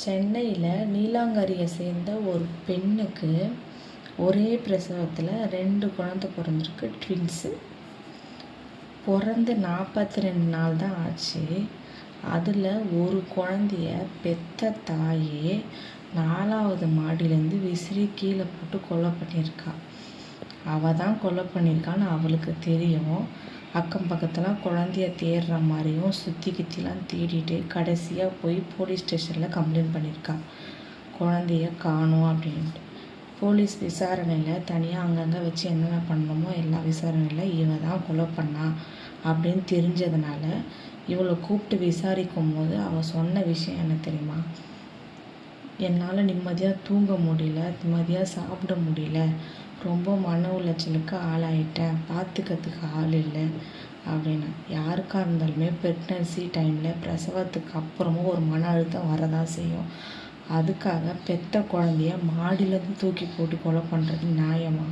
சென்னையில் நீலாங்கரியை சேர்ந்த ஒரு பெண்ணுக்கு ஒரே பிரசவத்தில் 2 குழந்தை பிறந்திருக்கு, ட்வின்ஸு. பிறந்து 42 நாள் தான் ஆச்சு. அதில் ஒரு குழந்தைய பெத்த தாயே 4வது மாடியிலேருந்து விசிறி கீழே போட்டு கொலை பண்ணியிருக்கா. அவள் தான் கொலை பண்ணியிருக்கான்னு அவளுக்கு தெரியும். அக்கம் பக்கத்தில் குழந்தைய தேடுற மாதிரியும் சுற்றி கித்திலாம் தேடிட்டு கடைசியாக போய் போலீஸ் ஸ்டேஷனில் கம்ப்ளைண்ட் பண்ணியிருக்கா, குழந்தைய காணோம் அப்படின்ட்டு. போலீஸ் விசாரணையில் தனியாக அங்கங்கே வச்சு என்னென்ன பண்ணணுமோ எல்லா விசாரணையில் இவ தான் கொலை பண்ணா அப்படின்னு தெரிஞ்சதுனால இவளை கூப்பிட்டு விசாரிக்கும் போது அவள் சொன்ன விஷயம் என்ன தெரியுமா? என்னால் நிம்மதியாக தூங்க முடியல, நிம்மதியாக சாப்பிட முடியல, ரொம்ப மன உளைச்சலுக்கு ஆளாயிட்டேன், பார்த்துக்கிறதுக்கு ஆள் இல்லை அப்படின்னு. யாருக்காக இருந்தாலுமே ப்ரெக்னன்சி டைமில் பிரசவத்துக்கு அப்புறமும் ஒரு மன அழுத்தம் வரதான் செய்யும். அதுக்காக பெத்த குழந்தைய மாடியிலேருந்து தூக்கி போட்டு கொலை பண்ணுறது நியாயமா?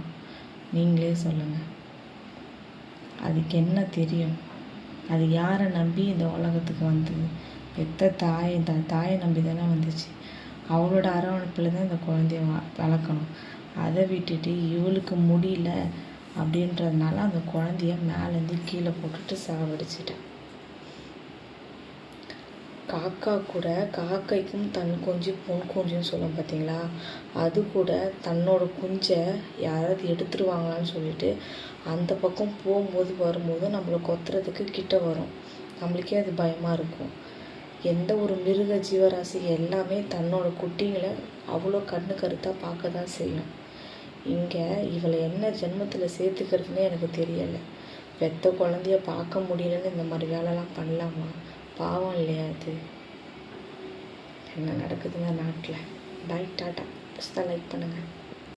நீங்களே சொல்லுங்கள். அதுக்கு என்ன தெரியும்? அது யாரை நம்பி இந்த உலகத்துக்கு வந்தது? பெத்த தாயை நம்பி தானே வந்துச்சு. அவளோட அரவணைப்பில் தான் இந்த குழந்தைய வளர்க்கணும். அதை விட்டுட்டு இவளுக்கு முடியல அப்படின்றதுனால அந்த குழந்தைய மேலேருந்து கீழே போட்டுட்டு சாவடிச்சிட்டேன். காக்கா கூட காக்கைக்கும் தன் குஞ்சு பொன் குஞ்சுன்னு சொல்லும் பார்த்தீங்களா? அது கூட தன்னோட குஞ்சை யாராவது எடுத்துருவாங்களான்னு சொல்லிட்டு அந்த பக்கம் போகும்போது வரும்போது நம்மளை கொத்துறதுக்கு கிட்ட வரும். நம்மளுக்கே அது பயமாக இருக்கும். எந்த ஒரு மிருக ஜீவராசி எல்லாமே தன்னோட குட்டிங்களை அவ்வளோ கண்ணு கருத்தாக பார்க்க தான் செய்யும். இங்கே இவளை என்ன ஜென்மத்தில் சேர்த்துக்கிறதுனே எனக்கு தெரியலை. பெத்த குழந்தைய பார்க்க முடியலன்னு இந்த மாதிரி வேலைலாம் பண்ணலாமா? பாவம் இல்லையா அது? என்ன நடக்குதுங்க நாட்டில்? பாய், டாட்டா. லைக் பண்ணுங்கள்.